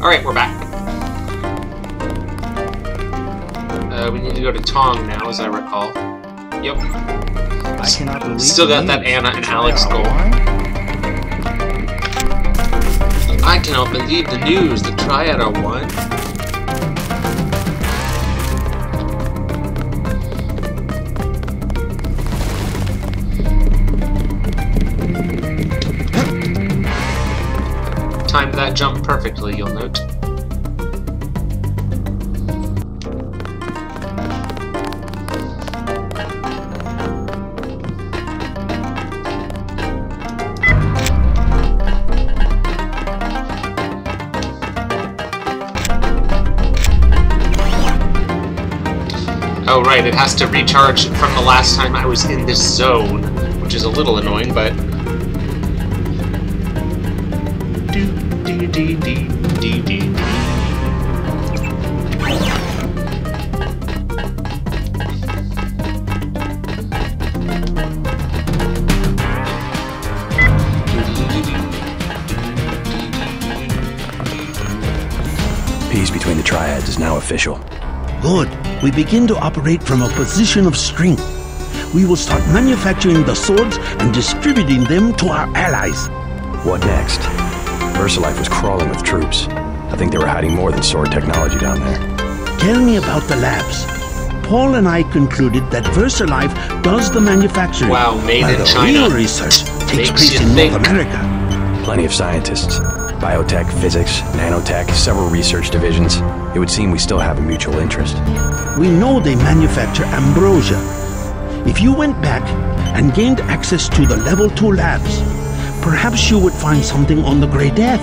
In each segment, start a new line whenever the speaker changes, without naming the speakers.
Alright, we're back. We need to go to Tong now, as I recall. Yep.
I cannot believe
Still got that Anna and Alex goal. I cannot believe the news. The Triad are won. Timed that jump perfectly, you'll note. Oh right, it has to recharge from the last time I was in this zone, which is a little annoying, but...
Peace between the Triads is now official.
Good. We begin to operate from a position of strength. We will start manufacturing the swords and distributing them to our allies.
What next? Versalife was crawling with troops. I think they were hiding more than sword technology down there.
Tell me about the labs. Paul and I concluded that Versalife does the manufacturing.
Wow, made
while
in
the
China.
real research takes
Makes
place
you
in
think.
North America.
Plenty of scientists. Biotech, physics, nanotech, several research divisions. It would seem we still have a mutual interest.
We know they manufacture ambrosia. If you went back and gained access to the Level 2 labs, perhaps you would find something on the Grey Death.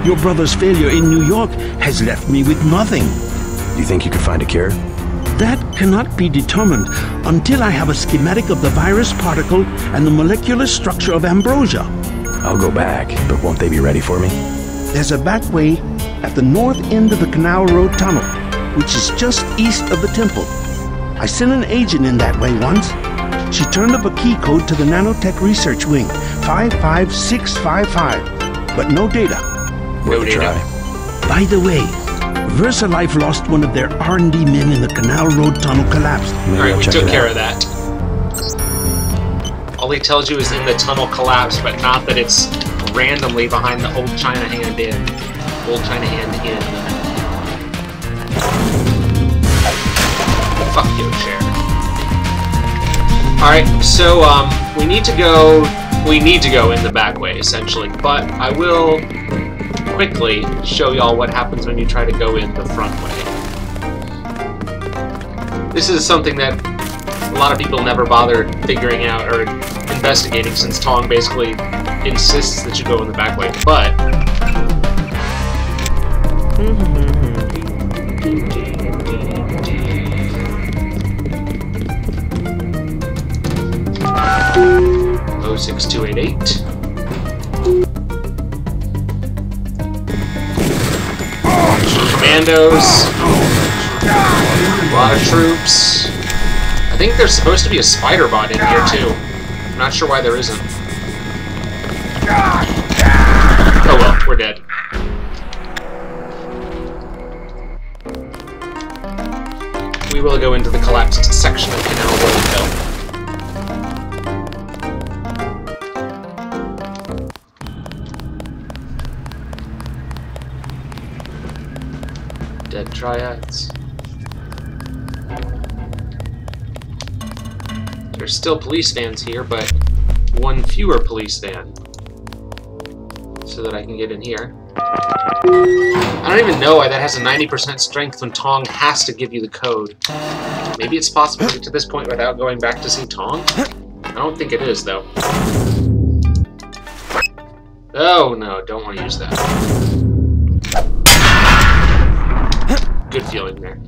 Your brother's failure in New York has left me with nothing.
You think you could find a cure?
That cannot be determined until I have a schematic of the virus particle and the molecular structure of ambrosia.
I'll go back, but won't they be ready for me?
There's a back way at the north end of the Canal Road Tunnel, which is just east of the temple. I sent an agent in that way once. She turned up a key code to the nanotech research wing, 55655, but no data.
Worth a try.
By the way, Versalife lost one of their R&D men in the Canal Road Tunnel collapse.
Alright, we took care of that. All he tells you is in the tunnel collapse, but not that it's randomly behind the old China hand in. Old China hand in. Fuck you, chair. Alright, so, we need to go in the back way, essentially, but I will quickly show y'all what happens when you try to go in the front way. This is something that a lot of people never bothered figuring out or investigating, since Tong basically insists that you go in the back way, but... 06288. Commandos. A lot of troops. I think there's supposed to be a spider bot in here too. I'm not sure why there isn't. Oh well, we're dead. We will go into the collapsed section of Canal Road Hill. Dead Triads. There's still police vans here, but one fewer police van. So that I can get in here. I don't even know why that has a 90% strength when Tong has to give you the code. Maybe it's possible to get to this point without going back to see Tong? I don't think it is, though. Oh no, don't want to use that. Good feeling there.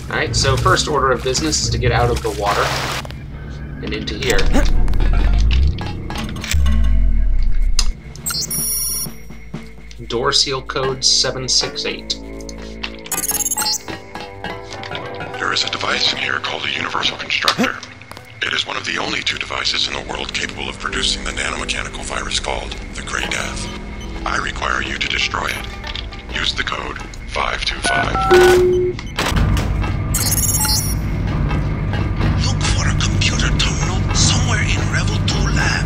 Alright, so first order of business is to get out of the water and into here. Door seal code 768.
There is a device in here called a universal constructor. It is one of the only two devices in the world capable of producing the nanomechanical virus called the Grey Death. I require you to destroy it. Use the code 525.
Look for a computer terminal somewhere in Revel 2 lab.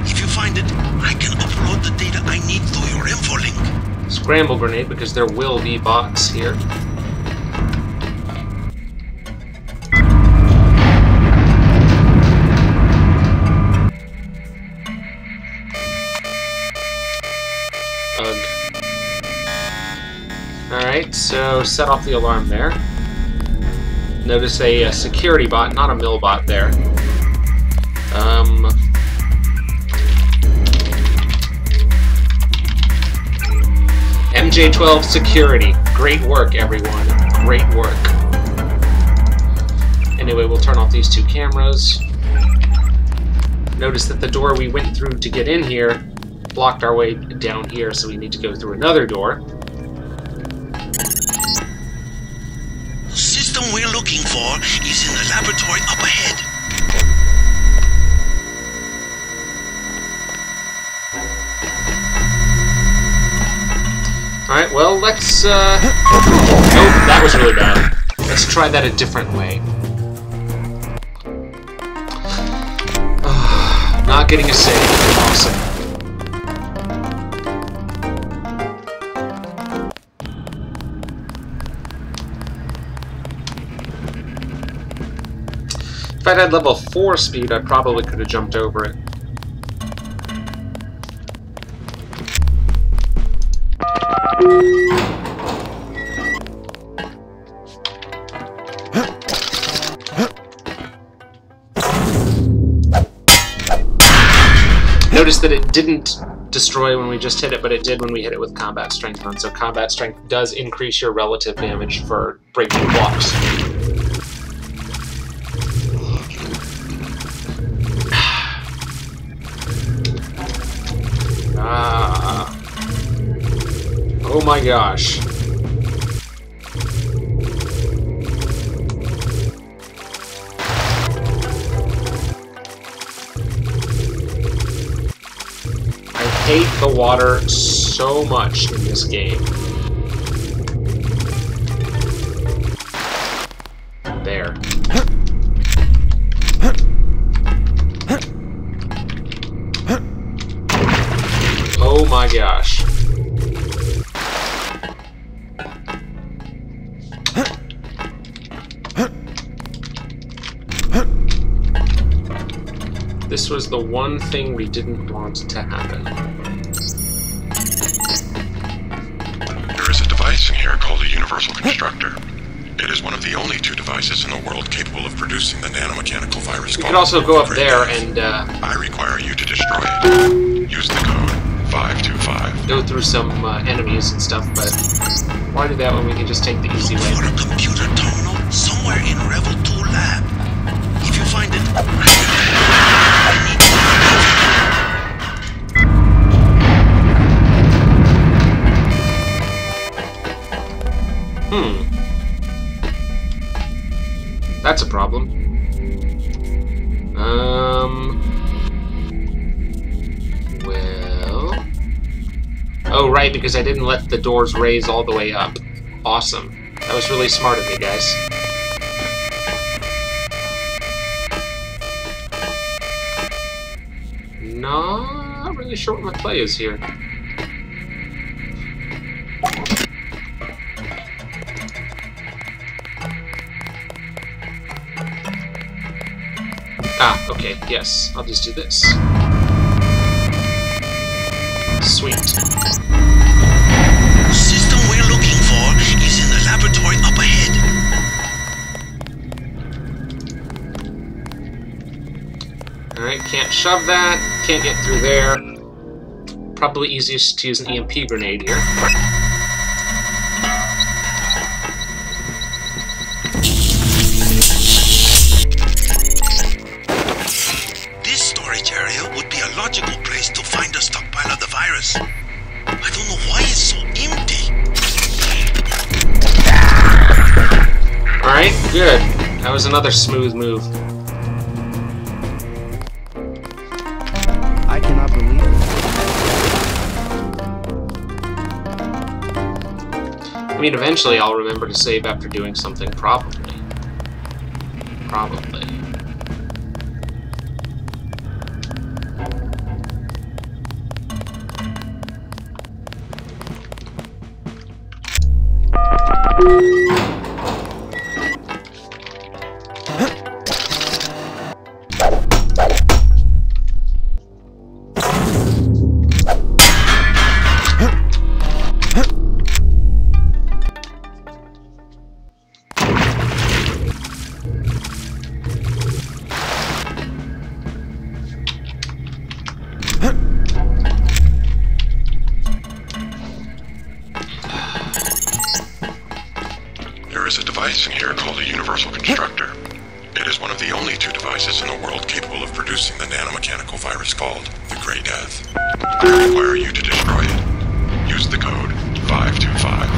If you find it, I can upload the data I need through your infolink.
Scramble grenade, because there will be bots here. Ugh. Alright, so set off the alarm there. Notice a security bot, not a mill bot there. MJ12 security. Great work, everyone. Great work. Anyway, we'll turn off these two cameras. Notice that the door we went through to get in here blocked our way down here, so we need to go through another door.
The system we're looking for is in the laboratory up ahead.
Alright, well, let's, Nope, that was really bad. Let's try that a different way. Not getting a save. Awesome. If I'd had level 4 speed, I probably could have jumped over it. Notice that it didn't destroy when we just hit it, but it did when we hit it with combat strength on. So combat strength does increase your relative damage for breaking blocks. Oh my gosh. I hate the water so much in this game. There. Oh my gosh. This was the one thing we didn't want to happen.
There is a device in here called a universal constructor. It is one of the only two devices in the world capable of producing the nanomechanical virus.
We could also go up there and
I require you to destroy it. Use the code 525.
go through some enemies and stuff, but why do that when we can just take the easy way?
Look for a computer terminal somewhere in Revel 2 lab. If you find it,
That's a problem. Well... Oh, right, because I didn't let the doors raise all the way up. Awesome. That was really smart of me, guys. Not really sure what my play is here. Ah, okay, yes. I'll just do this. Sweet.
the system we're looking for is in the laboratory up ahead.
Alright, can't shove that. Can't get through there. Probably easiest to use an EMP grenade here.
This storage area would be a logical place to find a stockpile of the virus. I don't know why it's so empty.
Alright, good. That was another smooth move. I mean, eventually I'll remember to save after doing something, probably. Probably.
There is a device in here called a universal constructor. It is one of the only two devices in the world capable of producing the nanomechanical virus called the Grey Death. I require you to destroy it. Use the code 525.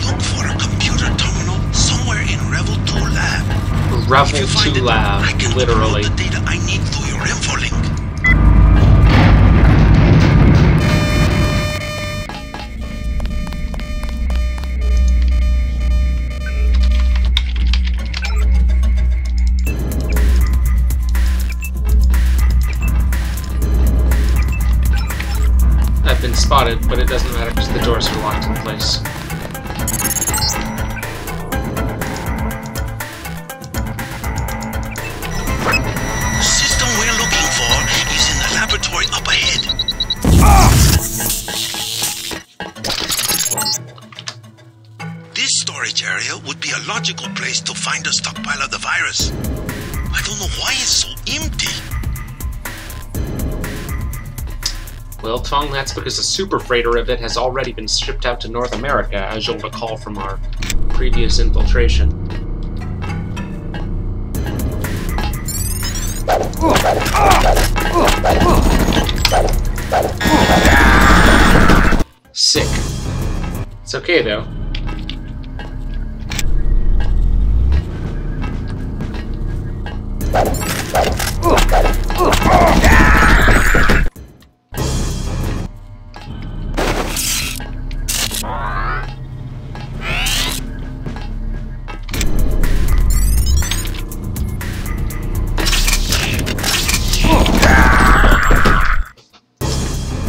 Look for a computer terminal somewhere in Revel 2 Lab.
Revel
If you find
2
it,
Lab,
I can
literally.
upload the data I need through your infolink.
I've been spotted, but it doesn't matter because the doors are locked in place.
The system we're looking for is in the laboratory up ahead. This storage area would be a logical place to find a stockpile of the virus. I don't know why it's so empty.
Well, Tong, that's because a super freighter of it has already been shipped out to North America, as you'll recall from our previous infiltration. Sick. It's okay, though.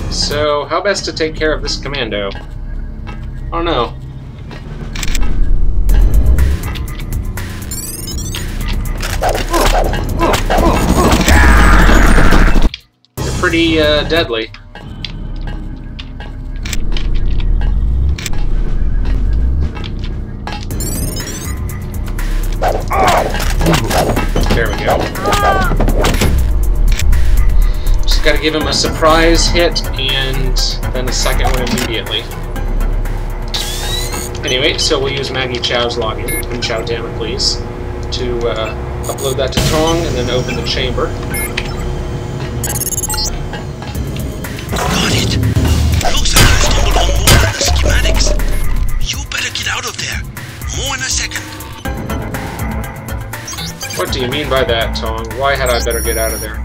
So, how best to take care of this commando? Oh no. They're pretty deadly. There we go. Just gotta give him a surprise hit and then a second one immediately. Anyway, so we'll use Maggie Chow's login, and Chow damn it please, to upload that to Tong and then open the chamber.
Got it. Looks like I stumbled on more than the schematics. You better get out of there. More in a second.
What do you mean by that, Tong? Why had I better get out of there?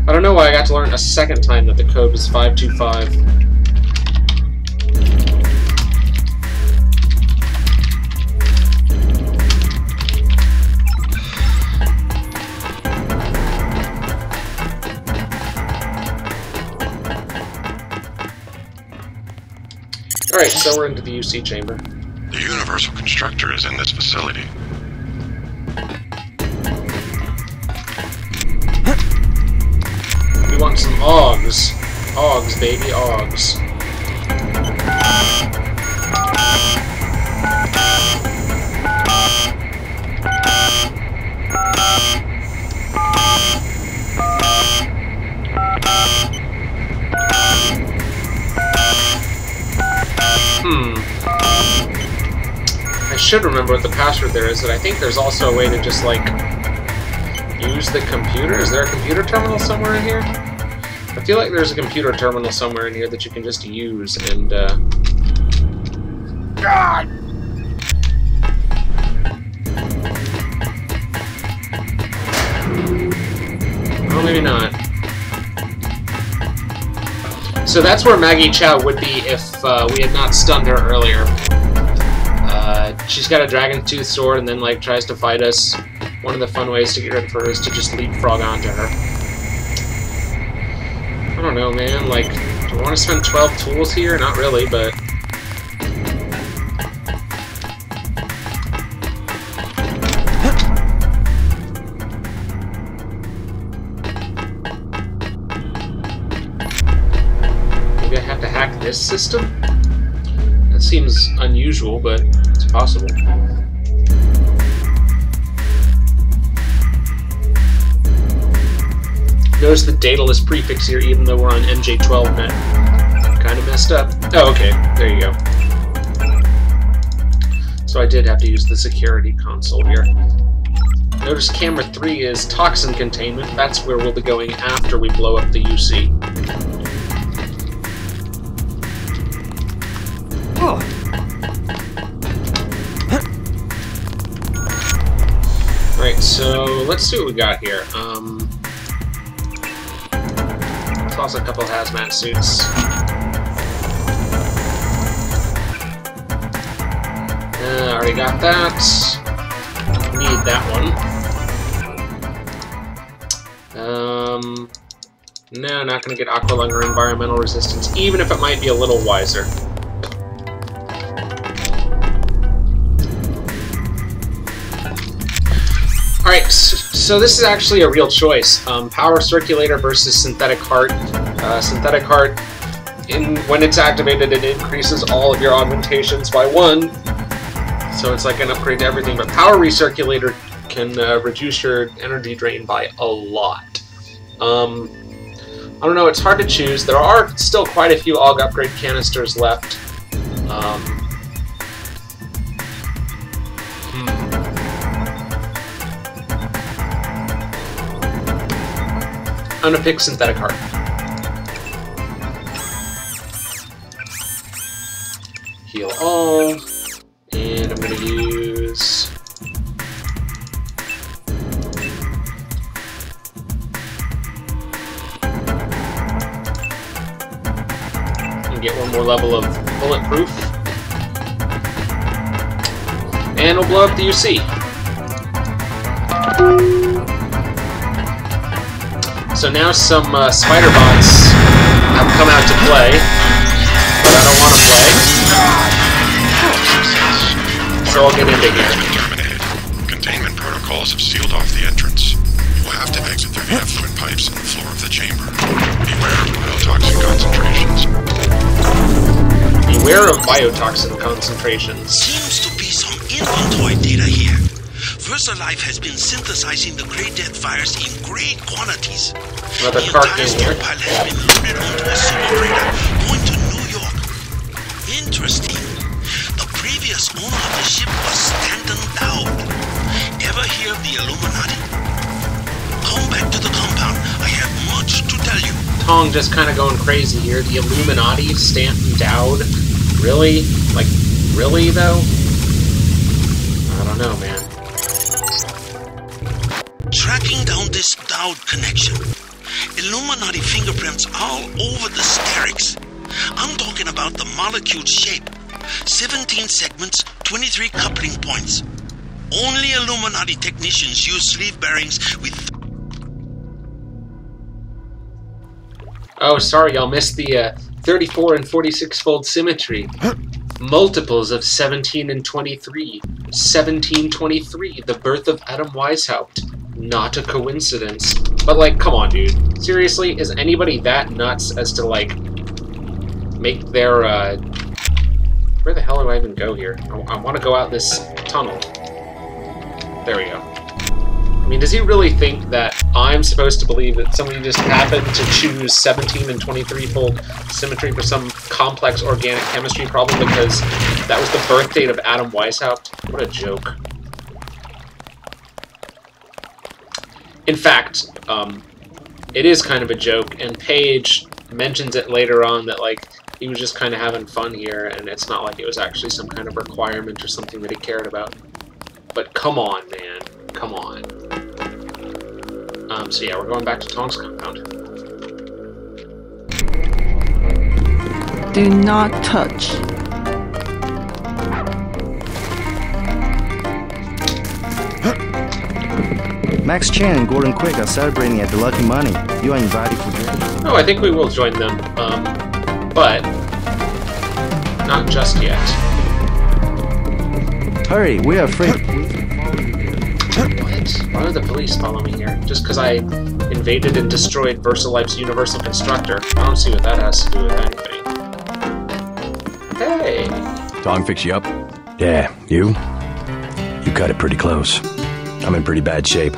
I don't know why I got to learn a second time that the code was 525. Alright, so we're into the UC chamber.
The universal constructor is in this facility.
We want some Augs. Augs, baby, Augs. I should remember what the password there is, but I think there's also a way to just, like, use the computer. Is there a computer terminal somewhere in here? I feel like there's a computer terminal somewhere in here that you can just use and, God! Oh, maybe not. So that's where Maggie Chow would be if we had not stunned her earlier. She's got a dragon tooth sword and then like tries to fight us. One of the fun ways to get rid of her is to just leapfrog onto her. I don't know, man. Like, do I want to spend 12 tools here? Not really, but... maybe I have to hack this system? That seems unusual, but it's possible. Notice the dataless prefix here, even though we're on MJ12 net. Kind of messed up. Oh, okay. There you go. So I did have to use the security console here. Notice camera 3 is toxin containment. That's where we'll be going after we blow up the UC.
Oh.
Alright, so let's see what we got here. Toss a couple hazmat suits. Already got that. Need that one. No, not gonna get Aqualung or environmental resistance, even if it might be a little wiser. Alright, so this is actually a real choice. Power Circulator versus Synthetic Heart. Synthetic Heart, when it's activated, it increases all of your augmentations by 1. So it's like an upgrade to everything. But Power Recirculator can reduce your energy drain by a lot. I don't know, it's hard to choose. There are still quite a few AUG upgrade canisters left. I'm gonna pick Synthetic Heart. Heal all, and I'm gonna use... and get one more level of bulletproof. And we'll blow up the UC. So now some spider bots have come out to play, but I don't want to play, so I'll get into here.
Terminated. Containment protocols have sealed off the entrance. You will have to exit through the effluent pipes in the floor of the chamber. Beware of biotoxin concentrations.
Beware of biotoxin concentrations.
Seems to be some inventory data here. Versalife has been synthesizing the Grey Death virus in great quantities.
Another
the
cart
entire
in here.
stockpile has been loaded onto a super freighter going to New York. Interesting. The previous owner of the ship was Stanton Dowd. Ever hear of the Illuminati? Come back to the compound. I have much to tell you.
Tong just kind of going crazy here. The Illuminati, Stanton Dowd. Really? Like, really, though? I don't know, man.
Tracking down this Dowd connection. Illuminati fingerprints all over the Sterix. I'm talking about the molecule shape. 17 segments, 23 coupling points. Only Illuminati technicians use sleeve bearings with...
Oh, sorry, y'all missed the 34 and 46-fold symmetry. Multiples of 17 and 23. 1723, the birth of Adam Weishaupt. Not a coincidence. But, like, come on, dude. Seriously, is anybody that nuts as to, like, make their, where the hell do I even go here? I want to go out this tunnel. There we go. I mean, does he really think that I'm supposed to believe that somebody just happened to choose 17 and 23-fold symmetry for some complex organic chemistry problem because that was the birth date of Adam Weishaupt? What a joke. In fact, it is kind of a joke, and Paige mentions it later on that, like, he was just kind of having fun here, and it's not like it was actually some kind of requirement or something that he cared about. But come on, man. Come on. So yeah, we're going back to Tong's compound.
Do not touch.
Max Chan and Gordon Quick are celebrating at the Lucky Money. You are invited for drinks.
Oh, I think we will join them, but not just yet.
Hurry, we are afraid.
What? Why would the police follow me here? Just because I invaded and destroyed Versalife's Universal Constructor? I don't see what that has to do with anything. Hey!
Tong fix you up? Yeah, you? You cut it pretty close. I'm in pretty bad shape.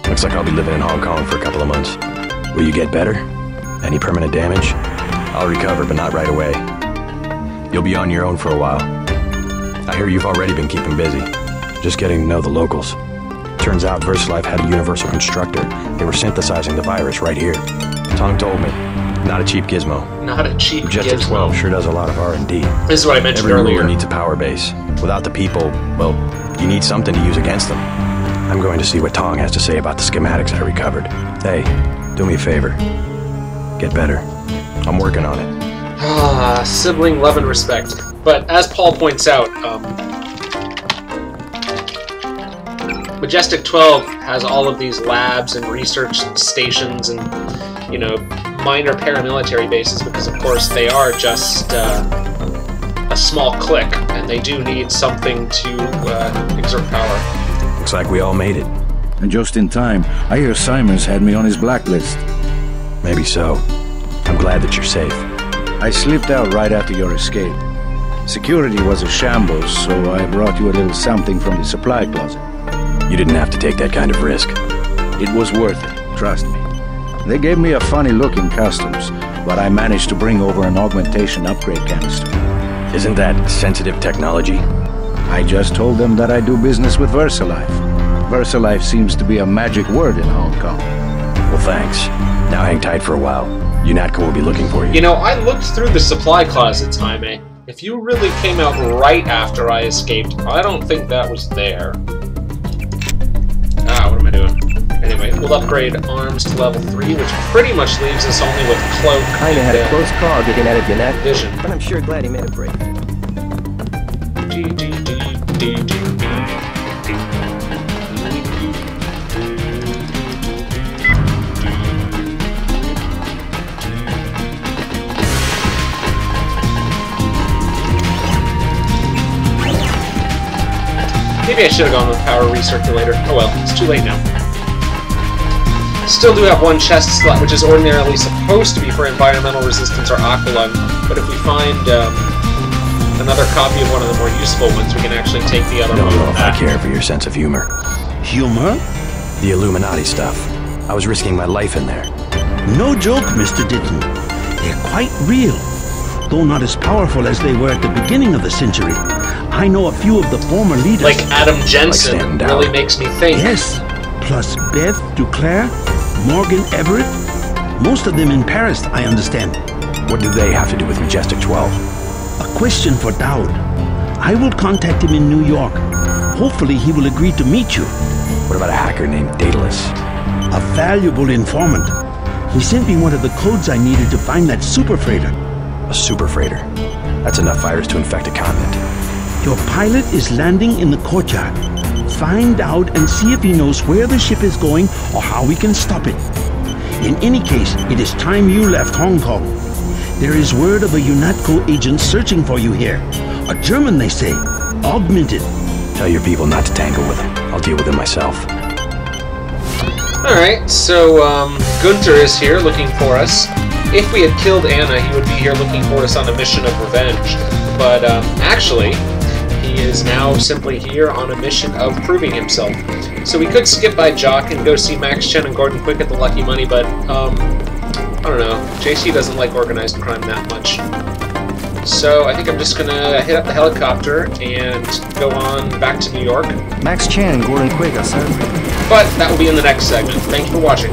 Looks like I'll be living in Hong Kong for a couple of months. Will you get better? Any permanent damage? I'll recover, but not right away. You'll be on your own for a while. I hear you've already been keeping busy. Just getting to know the locals. Turns out Versalife had a Universal Constructor. They were synthesizing the virus right here. Tong told me. Not a cheap gizmo.
Not a cheap
Majestic
gizmo.
12 sure does a lot of R&D.
This is what I mentioned
Every
earlier.
ruler needs a power base. Without the people, well, you need something to use against them. I'm going to see what Tong has to say about the schematics I recovered. Hey, do me a favor. Get better. I'm working on it.
Ah, sibling love and respect. But as Paul points out, Majestic 12 has all of these labs and research stations and, you know, minor paramilitary bases because, of course, they are just a small clique, and they do need something to exert power.
Looks like we all made it.
And just in time, I hear Simon's had me on his blacklist.
Maybe so. I'm glad that you're safe.
I slipped out right after your escape. Security was a shambles, so I brought you a little something from the supply closet.
You didn't have to take that kind of risk.
It was worth it, trust me. They gave me a funny look in customs, but I managed to bring over an augmentation upgrade canister.
Isn't that sensitive technology?
I just told them that I do business with Versalife. Versalife seems to be a magic word in Hong Kong.
Well, thanks. Now hang tight for a while. UNATCO will be looking for you.
You know, I looked through the supply closet, Jaime. If you really came out right after I escaped, I don't think that was there. Ah, what am I doing? Anyway, we'll upgrade arms to level 3, which pretty much leaves us only with cloak
Kinda had a close call getting out of UNATCO
vision.
but I'm sure glad he made a break.
Maybe I should have gone with power recirculator. Oh well, it's too late now. Still do have one chest slot, which is ordinarily supposed to be for environmental resistance or aqualung, but if we find another copy of one of the more useful ones, we can actually take the other one.
Don't know if I
back.
care for your sense of humor.
Humor?
The Illuminati stuff. I was risking my life in there.
No joke, Mr. Ditton. They're quite real, though not as powerful as they were at the beginning of the century. I know a few of the former leaders.
Like Adam Jensen
Stanton Dow.
really makes me think.
Yes, plus Beth Duclair, Morgan Everett, most of them in Paris, I understand.
What do they have to do with Majestic 12?
A question for Dowd. I will contact him in New York. Hopefully he will agree to meet you.
What about a hacker named Daedalus?
A valuable informant. He sent me one of the codes I needed to find that super freighter.
A super freighter. That's enough virus to infect a continent.
Your pilot is landing in the courtyard. Find out and see if he knows where the ship is going or how we can stop it. In any case, it is time you left Hong Kong. There is word of a UNATCO agent searching for you here. A German, they say. Augmented.
Tell your people not to tangle with it. I'll deal with it myself.
Alright, so Gunther is here looking for us. If we had killed Anna, he would be here looking for us on a mission of revenge. But actually, he is now simply here on a mission of proving himself. So we could skip by Jock and go see Max Chen and Gordon Quick at the Lucky Money, but I don't know. JC doesn't like organized crime that much. So I think I'm just gonna hit up the helicopter and go on back to New York.
Max Chan and Gordon Quick are celebrating.
But that will be in the next segment. Thank you for watching.